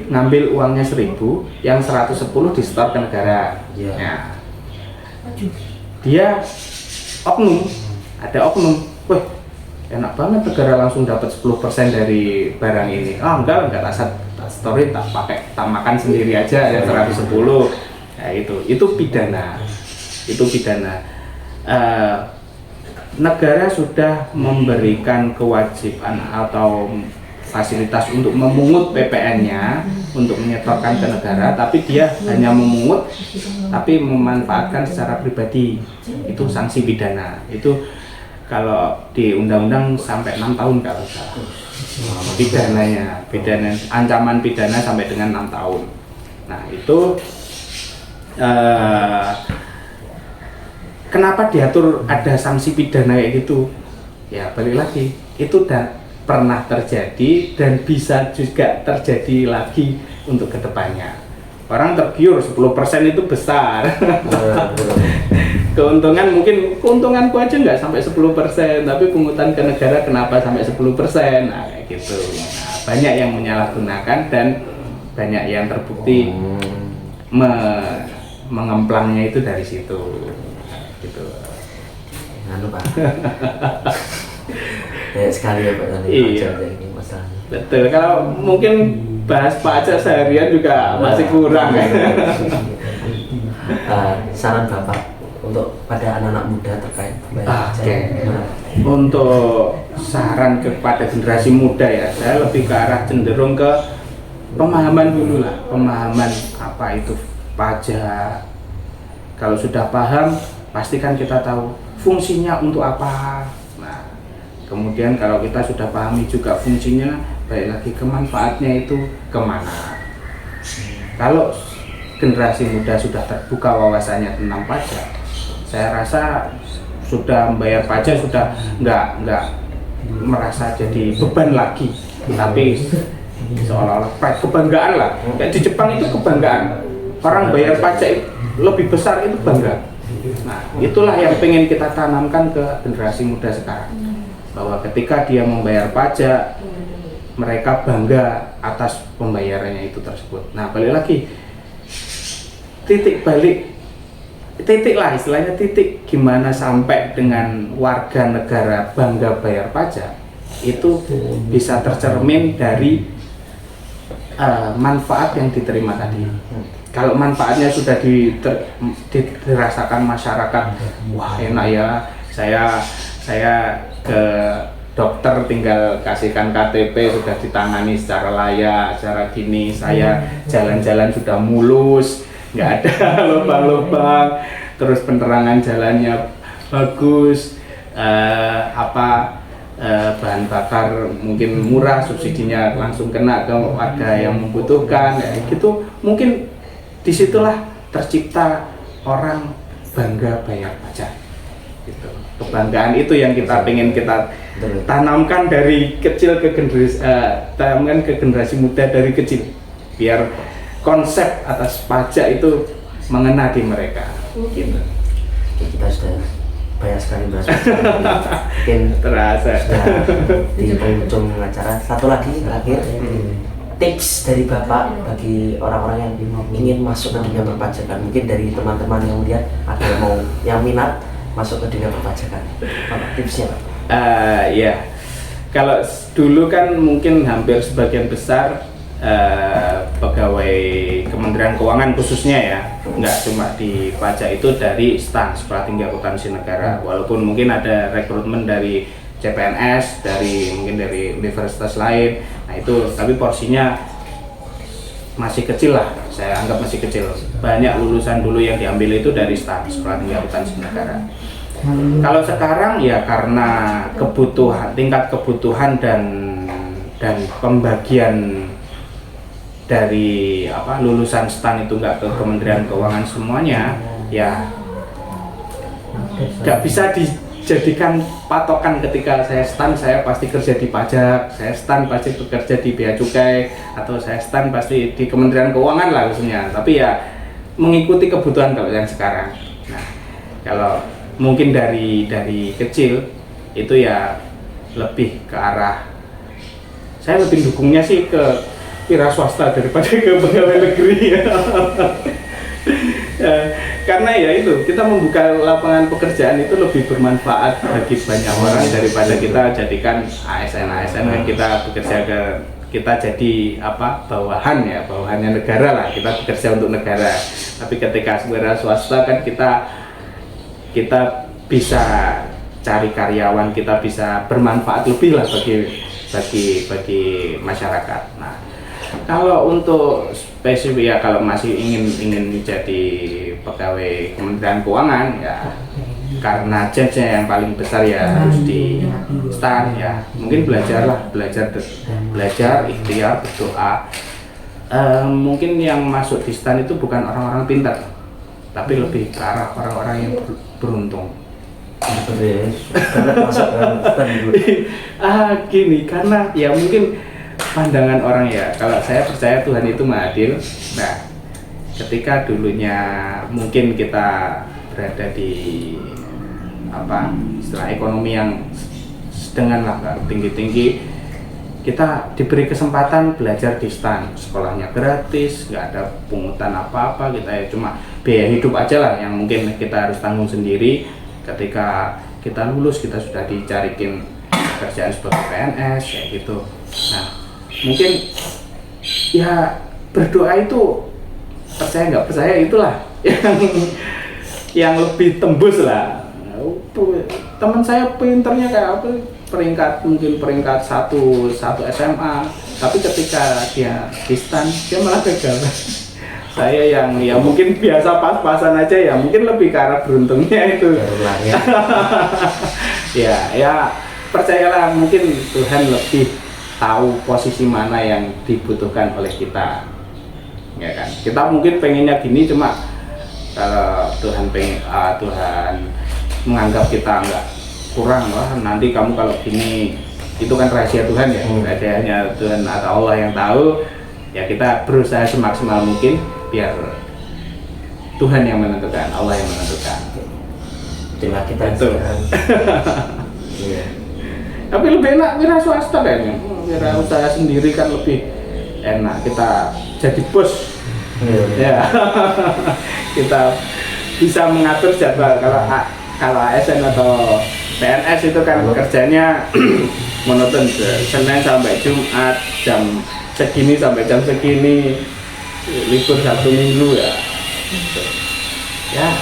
ngambil uangnya 1.000, yang 110 disetor ke negara. Nah, dia ada oknum, wah enak banget negara langsung dapat 10% dari barang ini. Enggak tak story, tak makan sendiri aja ya 110. Nah, itu pidana. Negara sudah memberikan kewajiban atau fasilitas untuk memungut PPN-nya untuk menyetorkan ke negara, tapi dia hanya memungut tapi memanfaatkan secara pribadi. Itu sanksi pidana. Itu kalau di undang-undang sampai 6 tahun kalau salah. Pidana ancaman pidana sampai dengan 6 tahun. Nah, itu kenapa diatur ada sanksi pidana kayak gitu? Ya balik lagi, itu pernah terjadi dan bisa juga terjadi lagi untuk kedepannya. Orang tergiur 10% itu besar. Keuntunganku aja nggak sampai 10%, tapi pungutan ke negara kenapa sampai 10%? Nah kayak gitu. Nah, banyak yang menyalahgunakan dan banyak yang terbukti mengemplangnya itu dari situ. Gitu. Pak. Banyak sekali ya Pak tadi pajak ini masalahnya. Betul. Kalau mungkin bahas pajak seharian juga masih kurang ya. Saran Bapak untuk pada anak-anak muda terkait membayar pajak. Untuk saran kepada generasi muda ya, saya lebih ke arah cenderung ke pemahaman dulu lah. Pemahaman apa itu pajak. Kalau sudah paham, pastikan kita tahu fungsinya untuk apa. Nah, kemudian kalau kita sudah pahami juga fungsinya, baik lagi kemanfaatnya itu kemana. Kalau generasi muda sudah terbuka wawasannya tentang pajak, saya rasa sudah membayar pajak sudah nggak merasa jadi beban lagi, tapi seolah-olah kebanggaan lah. Kayak di Jepang itu kebanggaan, orang bayar pajak lebih besar itu bangga. Nah, itulah yang pengen kita tanamkan ke generasi muda sekarang, bahwa ketika dia membayar pajak, mereka bangga atas pembayarannya itu tersebut. Nah, balik lagi, titik lah istilahnya, titik gimana sampai dengan warga negara bangga bayar pajak, itu bisa tercermin dari manfaat yang diterima tadi. Kalau manfaatnya sudah dirasakan masyarakat, wah enak ya, saya ke dokter tinggal kasihkan KTP sudah ditangani secara layak, secara gini, saya jalan-jalan sudah mulus, nggak ada lubang-lubang, terus penerangan jalannya bagus, bahan bakar mungkin murah, subsidinya langsung kena ke warga yang membutuhkan, ya, gitu. Mungkin disitulah tercipta orang bangga bayar pajak. Gitu. Kebanggaan itu yang kita pengen kita tanamkan dari kecil ke generasi muda dari kecil, biar konsep atas pajak itu mengena di mereka. Gitu. Kita sudah banyak sekali bahas mungkin terasa sudah di penghujung acara. Satu lagi terakhir, tips dari Bapak bagi orang-orang yang ingin masuk ke dunia perpajakan, mungkin dari teman-teman yang lihat ada yang minat masuk ke dunia perpajakan, apa tipsnya Pak? Ya, kalau dulu kan mungkin hampir sebagian besar pegawai Kementerian Keuangan khususnya ya, nggak cuma di pajak itu dari STAN, Sekolah Tinggi Akuntansi Negara, walaupun mungkin ada rekrutmen dari CPNS, mungkin dari universitas lain, nah itu tapi porsinya masih kecil lah, saya anggap masih kecil. Banyak lulusan dulu yang diambil itu dari STAN, Sekolah Tinggi Akuntansi Negara. Kalau sekarang ya karena tingkat kebutuhan dan pembagian dari lulusan STAN itu nggak ke Kementerian Keuangan semuanya, ya nggak bisa dijadikan patokan ketika saya STAN saya pasti kerja di pajak, saya STAN pasti bekerja di bea cukai, atau saya STAN pasti di Kementerian Keuangan lah khususnya. Tapi ya mengikuti kebutuhan kalau yang sekarang. Nah, kalau mungkin dari kecil itu ya lebih ke arah, saya lebih dukungnya sih ke wira swasta daripada ke pegawai negeri. Karena ya itu, kita membuka lapangan pekerjaan itu lebih bermanfaat bagi banyak orang daripada kita jadikan ASN kita bekerja kita jadi bawahannya negara lah, kita bekerja untuk negara. Tapi ketika wira swasta kan kita bisa cari karyawan, kita bisa bermanfaat lebih lah bagi masyarakat. Nah, kalau untuk spesifik ya, kalau masih ingin menjadi pegawai Kementerian Keuangan ya, karena janjinya yang paling besar ya harus di STAN ya, mungkin belajar, ikhtiar, berdoa. Mungkin yang masuk di STAN itu bukan orang-orang pintar, tapi lebih ke arah orang-orang yang beruntung. Gini, karena ya mungkin pandangan orang ya, kalau saya percaya Tuhan itu Maha Adil. Nah, ketika dulunya mungkin kita berada di istilah ekonomi yang sedengan lah, nggak tinggi-tinggi, kita diberi kesempatan belajar di STAN, sekolahnya gratis, nggak ada pungutan apa-apa, kita ya cuma biaya hidup aja lah yang mungkin kita harus tanggung sendiri. Ketika kita lulus, kita sudah dicarikin pekerjaan sebagai PNS kayak gitu. Nah, mungkin ya berdoa itu, percaya nggak percaya itulah yang lebih tembus lah. Teman saya pinternya kayak apa, peringkat satu SMA, tapi ketika dia di STAN dia malah gagal. Saya yang ya mungkin biasa pas-pasan aja ya, mungkin lebih ke arah beruntungnya itu. Ya percayalah, mungkin Tuhan lebih tahu posisi mana yang dibutuhkan oleh kita, ya kan? Kita mungkin pengennya gini, cuma kalau Tuhan menganggap kita nggak kurang, wah nanti kamu kalau gini, itu kan rahasia Tuhan ya, rahasianya Tuhan atau Allah yang tahu. Ya kita berusaha semaksimal mungkin biar Tuhan yang menentukan, Allah yang menentukan. Itulah kita itu. Iya. Tapi lebih enak wira swasta kayaknya. Wira usaha sendiri kan lebih enak, kita jadi bos. Ya. Kita bisa mengatur jadwal. Kalau ASN atau PNS itu kan kerjanya monoton, Senin sampai Jumat jam segini sampai jam segini, libur Sabtu Minggu ya. Ya,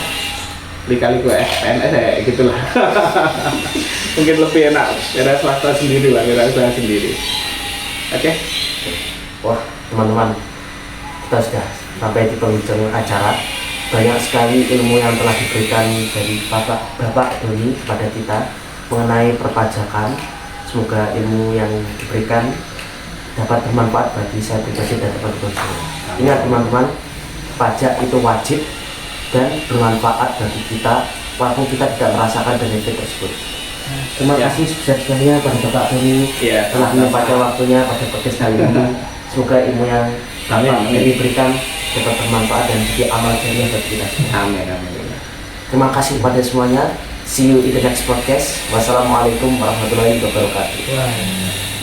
kali-kali PNS ya gitulah. Mungkin lebih enak wira swasta sendiri lah, wira usaha sendiri. Oke. Wah, teman-teman, kita sudah sampai di penghujung acara. Banyak sekali ilmu yang telah diberikan dari Bapak Doni kepada kita mengenai perpajakan. Semoga ilmu yang diberikan dapat bermanfaat bagi saya pribadi dan teman-teman semua. Ingat teman-teman, pajak itu wajib dan bermanfaat bagi kita walaupun kita tidak merasakan benefit tersebut. Terima kasih sebesar-besarnya pada Bapak Doni telah menyempatkan waktunya pada podcast kali ini. Semoga ilmu yang Bapak ini berikan dapat bermanfaat dan jadi amal jariah bagi kita semua. Amin. Terima kasih kepada semuanya. See you in the next podcast. Wassalamualaikum warahmatullahi wabarakatuh.